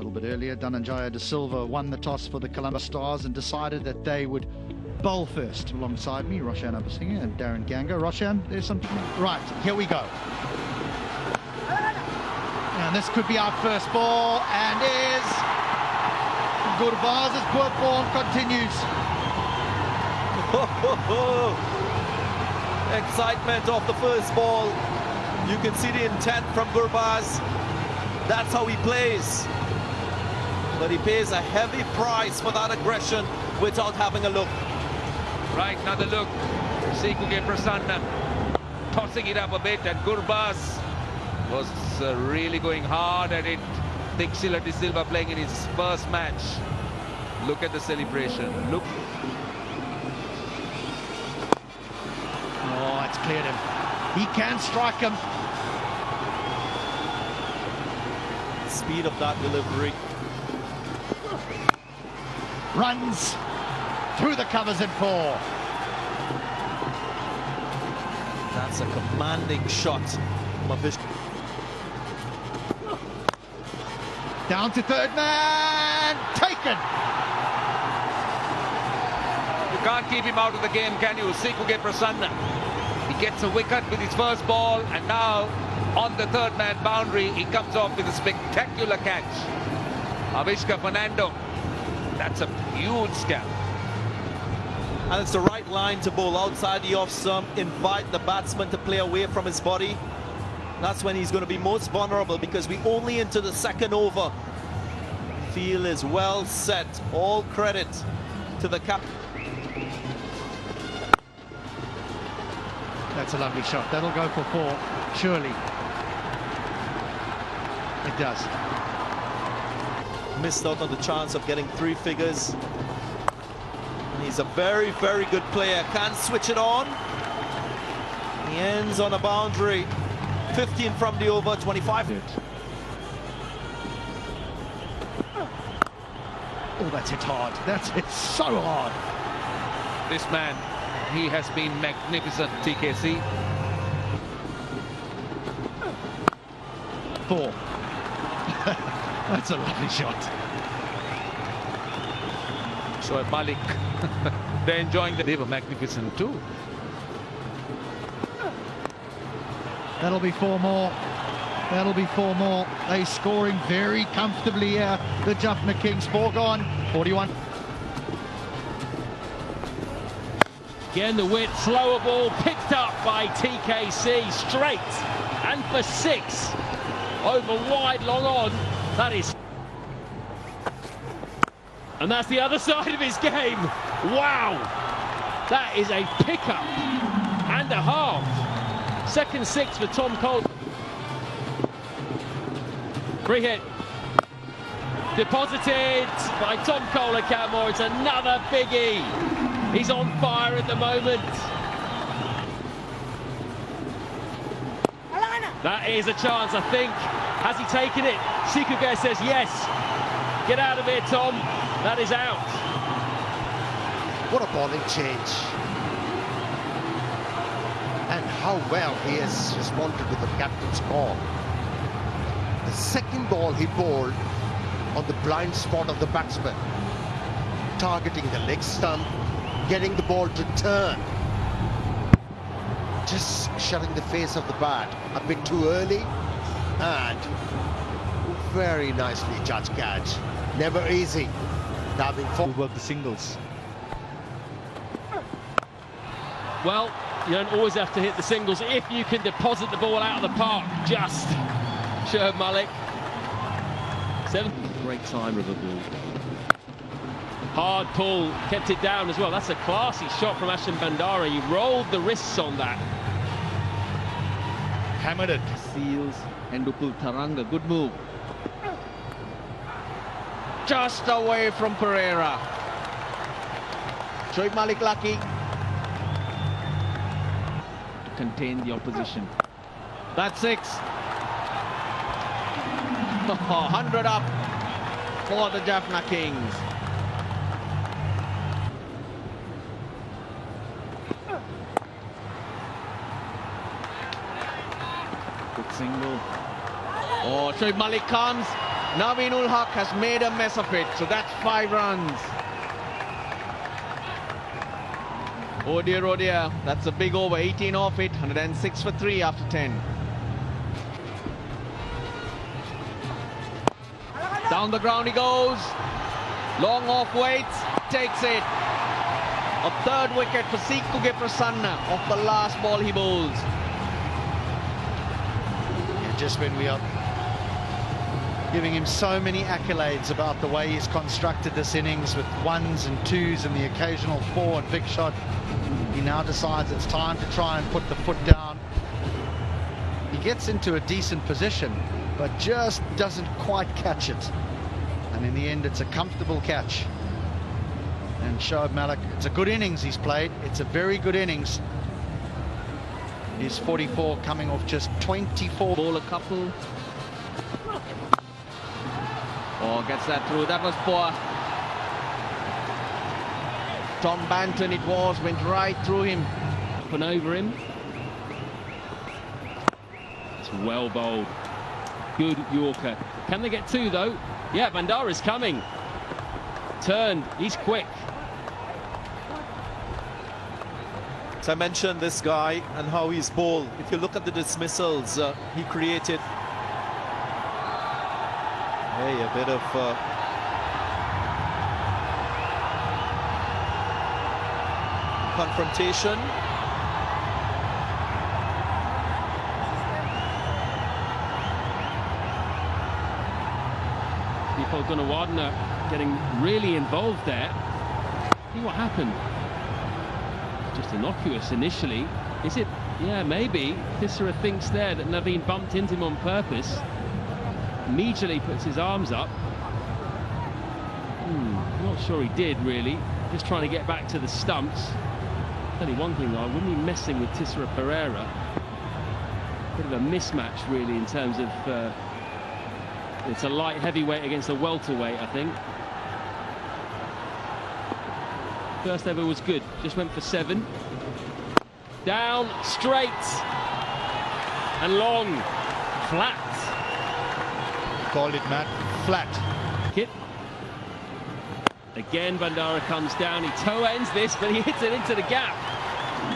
little bit earlier. Jaye de Silva won the toss for the Colombo Stars and decided that they would bowl first. Alongside me, Roshan Abasinghe and Darren Ganga. Roshan, there's something. Right, here we go. And this could be our first ball, and is Gurbaz's poor form continues. Excitement of the first ball. You can see the intent from Gurbaz. That's how he plays. But he pays a heavy price for that aggression without having a look. Right, another look. Thisaru Jaye tossing it up a bit, and Gurbaz was really going hard at it. Thisaru de Silva playing in his first match. Look at the celebration. Look. Oh, it's cleared him. He can strike him. Speed of that delivery. Runs through the covers in 4. That's a commanding shot. Down to third man. Taken. You can't keep him out of the game, can you? Thisaru Jaye. He gets a wicket with his first ball, and now on the third man boundary, he comes off with a spectacular catch. Avishka Fernando. That's a huge scalp. And it's the right line to bowl outside the off stump, invite the batsman to play away from his body. That's when he's going to be most vulnerable, because we only into the second over. Field is well set. All credit to the captain. That's a lovely shot. That'll go for 4, surely. It does. Missed out on the chance of getting 3 figures. He's a very, very good player. Can't switch it on. He ends on a boundary. 15 from the over, 25. Oh, that's hit hard. That's hit so hard. This man, he has been magnificent, TKC. 4. That's a lovely shot. So Malik, they're enjoying the... They were magnificent too. That'll be 4 more. That'll be 4 more. They scoring very comfortably here. The Jaffna Kings. 4 gone. 41. Again, the width, slower ball picked up by TKC, straight and for 6. Over wide, long on. That is. And that's the other side of his game. Wow. That is a pickup and a half. Second 6 for Tom Cole. Free hit. Deposited by Tom Cole Camore. It's another biggie. He's on fire at the moment. That is a chance, I think. Has he taken it? Thisaru Jaye says yes. Get out of here, Tom. That is out. What a bowling change. And how well he has responded to the captain's call. The second ball he bowled on the blind spot of the batsman, targeting the leg stump, getting the ball to turn, just shutting the face of the bat a bit too early, and very nicely judged catch. Never easy. Diving forward. Work the singles. Well, you don't always have to hit the singles if you can deposit the ball out of the park. Just Shoaib Malik. 7. Great time of the ball. Hard pull, kept it down as well. That's a classy shot from Ashton Bandara. He rolled the wrists on that. Hammered it. Seals and Dupul Taranga. Good move. Just away from Pereira. Shoaib Malik lucky. To contain the opposition. That's 6. 100 up for the Jaffna Kings. Good single. Oh, Shoaib Malik comes. Naveen-ul Haq has made a mess of it, so that's 5 runs. Oh dear, that's a big over, 18 off it, 106 for 3 after 10. Down the ground he goes, long off waits, takes it. A 3rd wicket for Seeku Prasanna off the last ball he bowls. Yeah, just when we are giving him so many accolades about the way he's constructed this innings with 1s and 2s and the occasional 4 and big shot, he now decides it's time to try and put the foot down. He gets into a decent position, but just doesn't quite catch it. And in the end, it's a comfortable catch. And Shoaib Malik, it's a good innings he's played. It's a very good innings. He's 44, coming off just 24. Ball a couple. Oh, gets that through. That was poor. Tom Banton it was, went right through him. Up and over him. It's well bowled. Good Yorker. Can they get 2 though? Yeah, Bandara's coming. Turned, he's quick. So I mentioned this guy and how he's bowled. If you look at the dismissals, he created a bit of confrontation. Deepak Gunawardena getting really involved there. See what happened. Just innocuous initially. Is it? Yeah, maybe. Thisaru thinks there that Naveen bumped into him on purpose. Immediately puts his arms up. Not sure he did really. Just trying to get back to the stumps. Tell you one thing though, I wouldn't be messing with Thisaru Pereira. Bit of a mismatch really in terms of it's a light heavyweight against a welterweight, I think. First ever was good, just went for 7. Down, straight, and long, flat. Called it, Matt, flat. Hit. Again, Bandara comes down, he toe ends this, but he hits it into the gap.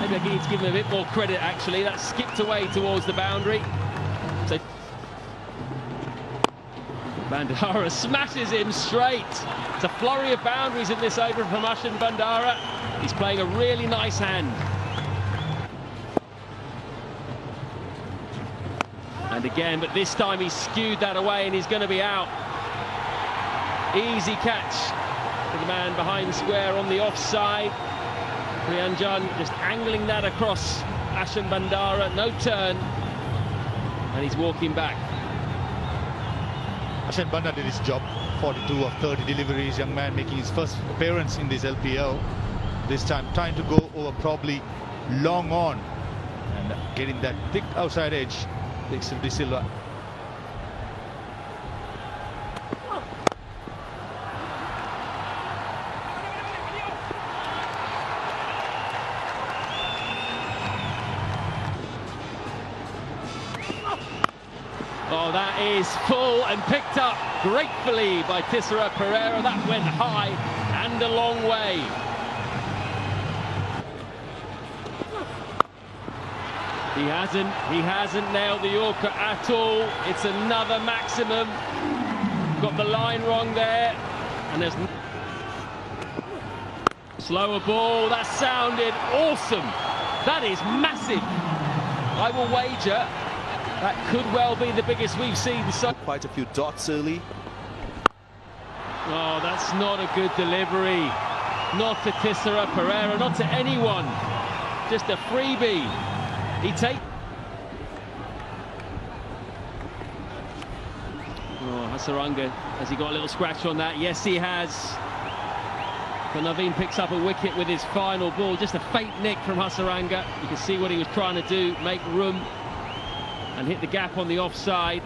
Maybe I need to give him a bit more credit actually, that skipped away towards the boundary. So Bandara smashes him straight. It's a flurry of boundaries in this over from Ashan Bandara. He's playing a really nice hand. And again, but this time he's skewed that away and he's going to be out. Easy catch for the man behind square on the offside. Priyanjan just angling that across Ashan Bandara, no turn. And he's walking back. Ashan Bandara did his job, 42 of 30 deliveries, young man making his first appearance in this LPL. This time trying to go over probably long on and getting that thick outside edge. Thisaru De Silva. Oh, that is full and picked up gratefully by Thisaru Pereira. That went high and a long way. He hasn't nailed the Yorker at all. It's another maximum. Got the line wrong there. And there's slower ball. That sounded awesome. That is massive. I will wager that could well be the biggest we've seen. So quite a few dots early. Oh, that's not a good delivery. Not to Thisaru Pereira, not to anyone. Just a freebie. He takes. Oh, Hasaranga, has he got a little scratch on that? Yes, he has. But Naveen picks up a wicket with his final ball. Just a faint nick from Hasaranga. You can see what he was trying to do, make room and hit the gap on the offside.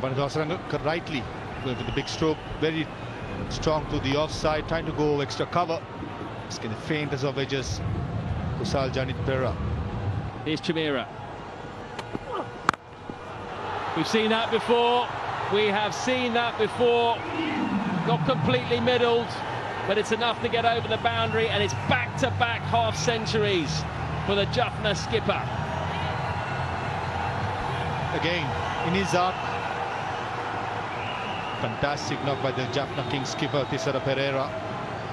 But Hasaranga rightly with the big stroke, very strong to the offside, trying to go extra cover. Just going to faint as of edges. Kusal Janit Pera. Here's Chamira. We've seen that before. We have seen that before. Not completely middled, but it's enough to get over the boundary, and it's back-to-back half-centuries for the Jaffna skipper. Again, in his arc. Fantastic knock by the Jaffna Kings skipper, Thisaru Pereira.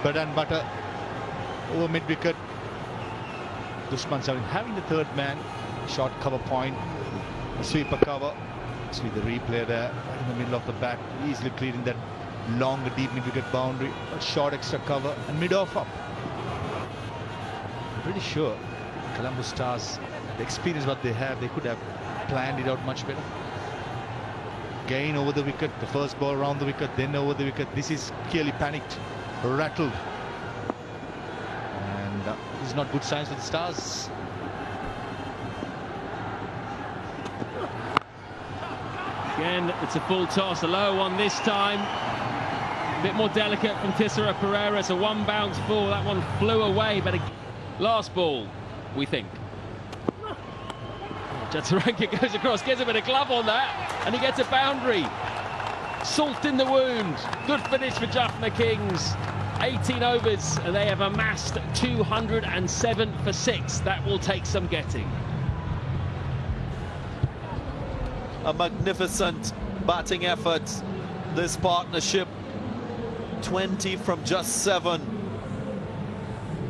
Bread and butter over mid-wicket. Dushman having the third man. Short cover point. A sweeper cover. See the replay there, right in the middle of the bat. Easily clearing that long, deep mid-wicket boundary. A short extra cover and mid-off up. I'm pretty sure Colombo Stars, the experience what they have, they could have planned it out much better. Again over the wicket, the first ball around the wicket, then over the wicket. This is clearly panicked, rattled, and this is not good signs for the Stars. Again, it's a full toss, a low one this time. A bit more delicate from Thisaru Pereira. It's a one bounce full. That one flew away, but last ball, we think. Jataranka goes across, gets a bit of glove on that, and he gets a boundary. Salt in the wound. Good finish for Jaffna Kings. 18 overs, and they have amassed 207 for 6. That will take some getting. A magnificent batting effort, this partnership. 20 from just 7.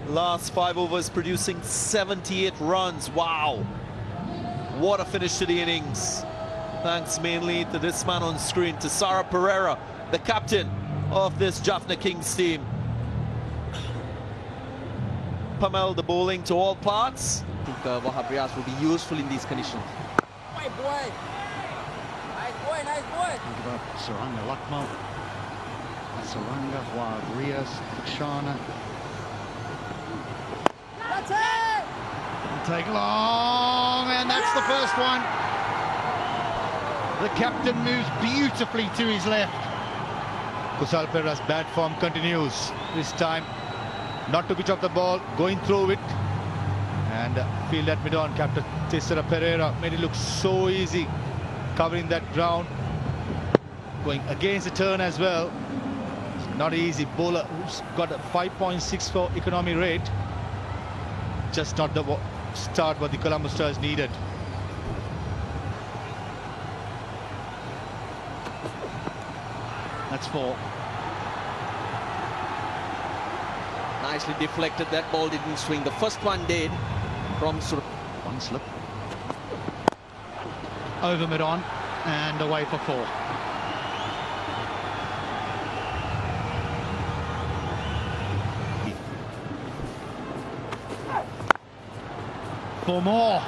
Last 5 overs producing 78 runs. Wow. What a finish to the innings. Thanks mainly to this man on screen, Thisaru Pereira, the captain of this Jaffna Kings team. Pamel the bowling to all parts. I think Wahab Riaz will be useful in these conditions. Nice boy. Think about Saranga Lakmal, Saranga, Riaz, Shana. That's it! Take long, and that's the first one. The captain moves beautifully to his left. Kusal Pereira's bad form continues. This time, not to pitch off the ball, going through it. And field at mid-on, captain Thisaru Pereira made it look so easy, covering that ground. Going against the turn as well. Not easy. Bowler who's got a 5.64 economy rate. Just not the start what the Colombo Stars needed. That's 4. Nicely deflected. That ball didn't swing. The first one did. From sort of One slip. Over mid-on and away for 4. For more.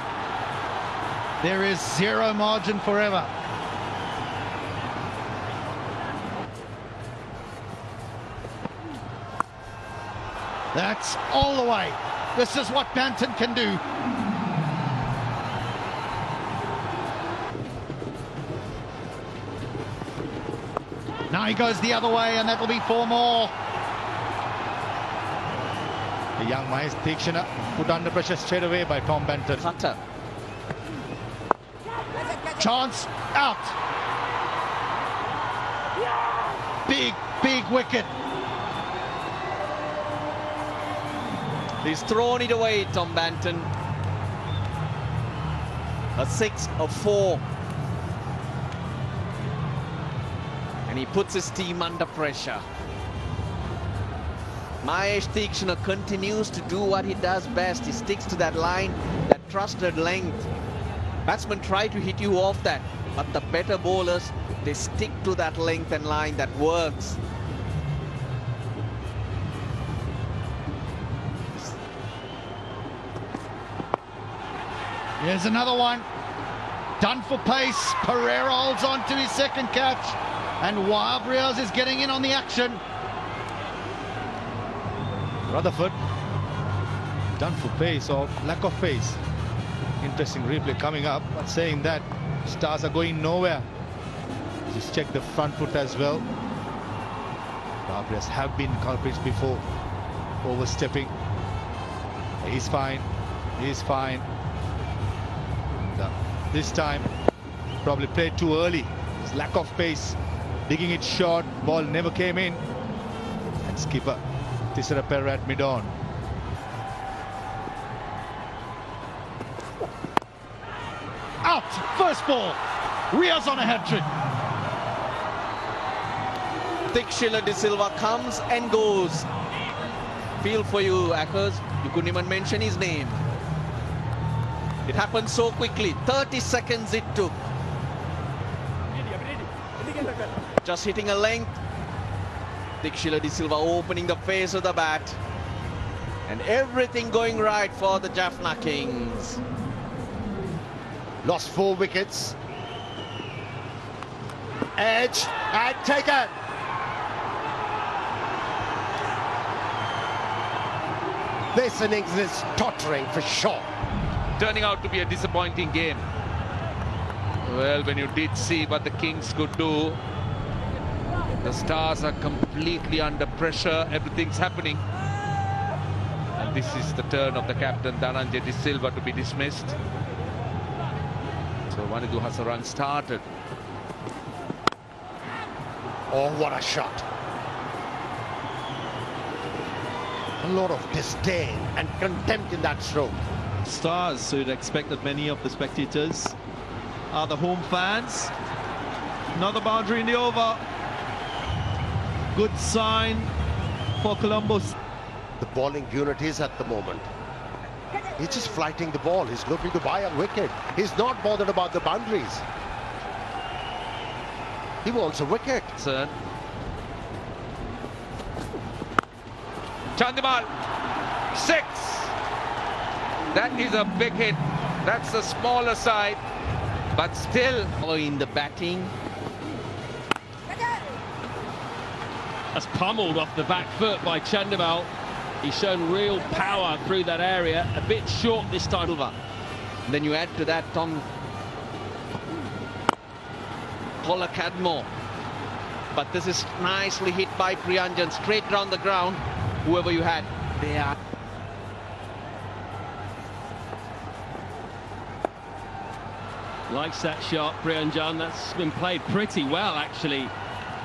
There is zero margin forever. That's all the way. This is what Banton can do. Now he goes the other way, and that'll be 4 more. The young Mahesh Thisaru put under pressure straight away by Tom Banton. cutter. Chance out. Big wicket. He's thrown it away, Tom Banton. A 6 of 4. And he puts his team under pressure. Mahesh Thisaru continues to do what he does best. He sticks to that line, that trusted length. Batsmen try to hit you off that, but the better bowlers, they stick to that length and line that works. Here's another one. Done for pace. Pereira holds on to his second catch. And Wahab Riaz is getting in on the action. Rutherford done for pace or lack of pace. Interesting replay coming up, but saying that Stars are going nowhere. Just check the front foot as well. Wahab Riaz have been culprits before, overstepping. He's fine. He's fine. This time probably played too early. His lack of pace, digging it short, ball never came in. And skipper Thisaru Jaye at mid-on. Out, first ball. Ria's on a hat-trick. Thisaru De Silva comes and goes. Feel for you, Akers. You couldn't even mention his name. It happened so quickly. 30 seconds it took. Just hitting a length. Thisaru De Silva opening the face of the bat. And everything going right for the Jaffna Kings. Lost 4 wickets. Edge and taken. This innings is tottering for sure. Turning out to be a disappointing game. Well, when you did see what the Kings could do, the Stars are completely under pressure. Everything's happening. And this is the turn of the captain, Thisaru De Silva, to be dismissed. So Wanindu Hasaranga started. Oh, what a shot. A lot of disdain and contempt in that stroke. Stars, so you'd expect that many of the spectators are the home fans. Another boundary in the over. Good sign for Colombo. The bowling unit is at the moment. He's just flighting the ball. He's looking to buy a wicket. He's not bothered about the boundaries. He wants a wicket. Turn. Chandimal, 6. That is a big hit. That's the smaller side, but still. In the batting. That's pummeled off the back foot by Chandimal. He's shown real power through that area. A bit short this time. Then you add to that Tom Colombo. But this is nicely hit by Priyanjan, straight down the ground. Whoever you had, they are. Likes that shot, Priyanjan. That's been played pretty well, actually.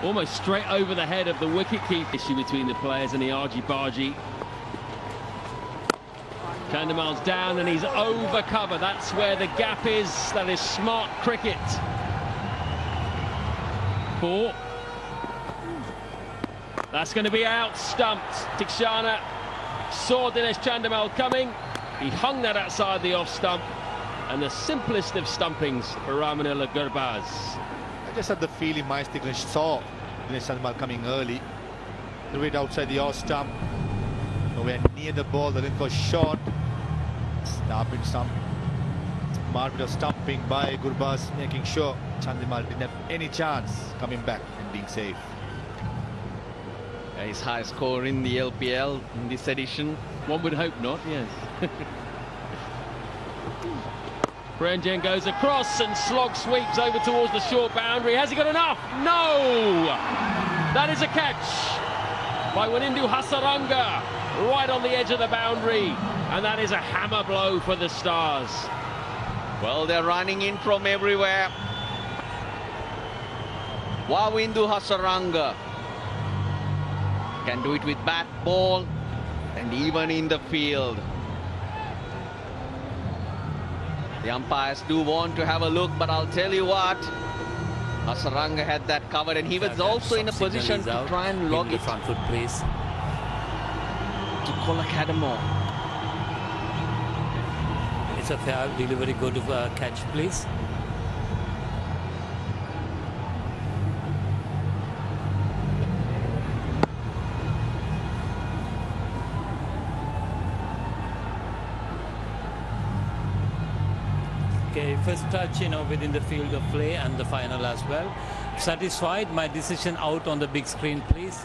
Almost straight over the head of the wicket-keeper. Issue between the players and the argy-bargy. Chandimal's down and he's over cover. That's where the gap is. That is smart cricket. 4. That's going to be out, stumped. Thisaru saw Dinesh Chandimal coming. He hung that outside the off stump. And the simplest of stumpings for Ramanila Gurbaz. I just had the feeling Miles Thisaru saw Dinesh Chandimal coming early. Threw it outside the off stump. Nowhere near the ball. The length was short. Snapping stump. Smart bit of stumping by Gurbaz, making sure Chandimal didn't have any chance coming back and being safe. His highest score in the LPL in this edition. One would hope not, yes. Priyanjan goes across and slog sweeps over towards the short boundary. Has he got enough? No! That is a catch by Wanindu Hasaranga, right on the edge of the boundary. And that is a hammer blow for the Stars. Well, they're running in from everywhere. Wanindu Hasaranga can do it with bat, ball, and even in the field. The umpires do want to have a look, but I'll tell you what, Hasaranga had that covered, and he was also in a position to try and log it front foot, please. to Colombo. It's a fair delivery. Go to catch, please. Okay, first touch, within the field of play and the final as well. Satisfied? My decision out on the big screen, please.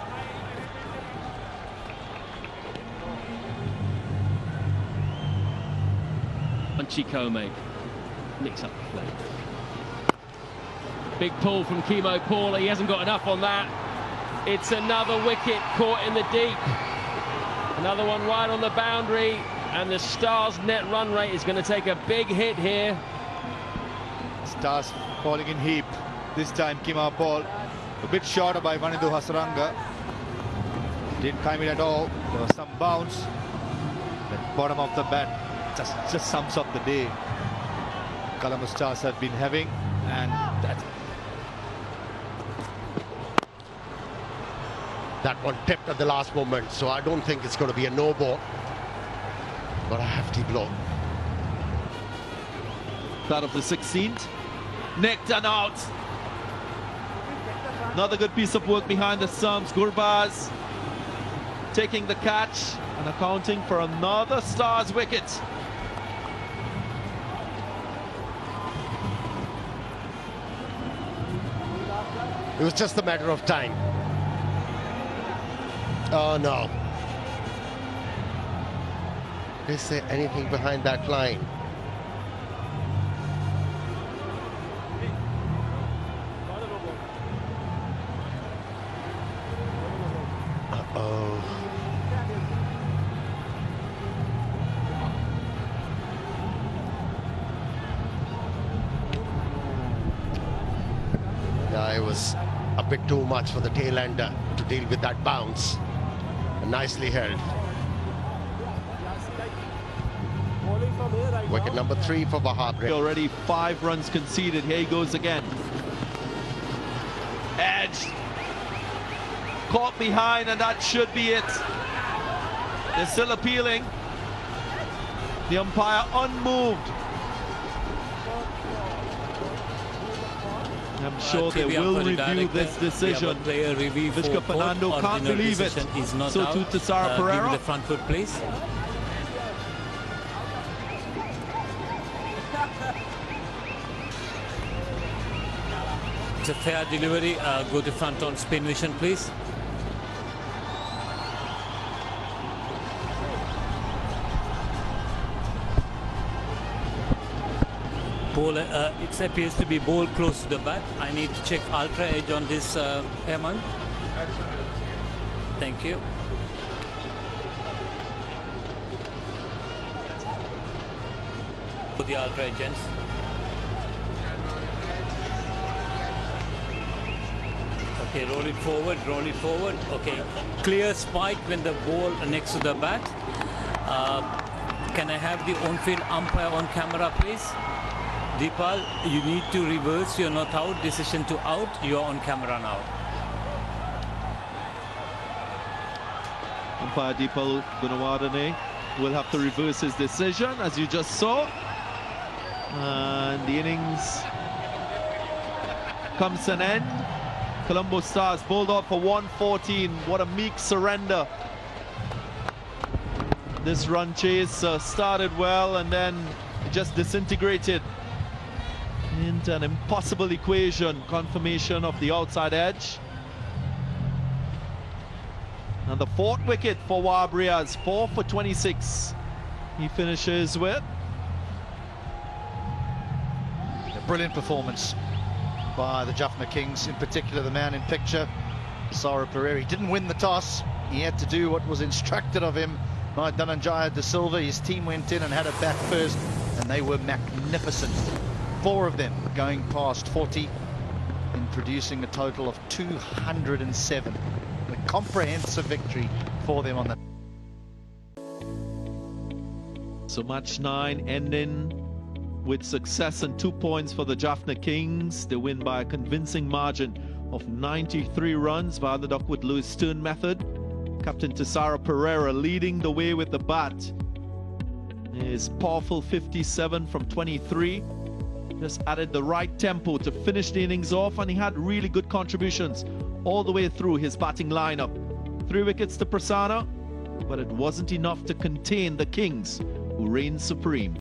Chikome nicks up the play. Big pull from Kimo Paula. He hasn't got enough on that. It's another wicket caught in the deep. Another one right on the boundary. And the Stars' net run rate is going to take a big hit here. Stars falling in heap. This time came out ball a bit shorter by Vanidhu Hasaranga. Didn't time it at all. There was some bounce. The bottom of the bat just sums up the day Colombo Stars have been having, and That one tipped at the last moment, so I don't think it's going to be a no ball, but a hefty blow. That of the 16th. Nicked and out. Another good piece of work behind the stumps. Gurbaz taking the catch and accounting for another Stars wicket. It was just a matter of time. Oh no. Is there anything behind that line? Uh-oh. Yeah, it was a bit too much for the tail-ender to deal with that bounce. Nicely held. Wicket number 3 for Bahabre. Already 5 runs conceded. Here he goes again. Edge. Caught behind, and that should be it. They're still appealing. The umpire unmoved. I'm sure they will review this decision. Vishka Fernando can't believe it. So to Thisaru Pereira. The front foot, please. It's a fair delivery. Go to front on spin vision, please. Ball, it appears to be ball close to the bat. I need to check ultra edge on this, Herman. Thank you. For the ultra edge, gents. Okay, roll it forward, roll it forward. Okay, clear spike when the ball next to the bat. Can I have the on-field umpire on camera, please? Deepal, you need to reverse. You're not out. Decision to out. You're on camera now. Umpire Deepal Gunawardene will have to reverse his decision, as you just saw. And the innings comes to an end. Colombo Stars bowled out for 114. What a meek surrender. This run chase started well and then it just disintegrated into an impossible equation. Confirmation of the outside edge. And the 4th wicket for Wabriaz, 4 for 26. He finishes with. A brilliant performance by the Jaffna Kings, in particular the man in picture, Thisaru Pereira. He didn't win the toss. He had to do what was instructed of him by Dhananjaya De Silva. His team went in and had a bat first, and they were magnificent. 4 of them going past 40 and producing a total of 207. A comprehensive victory for them on that. So match 9 ending with success and 2 points for the Jaffna Kings. They win by a convincing margin of 93 runs via the Duckwood Lewis Stern method. Captain Thisaru Pereira leading the way with the bat. His powerful 57 from 23. Just added the right tempo to finish the innings off, and he had really good contributions all the way through his batting lineup. 3 wickets to Prasanna, but it wasn't enough to contain the Kings, who reigned supreme.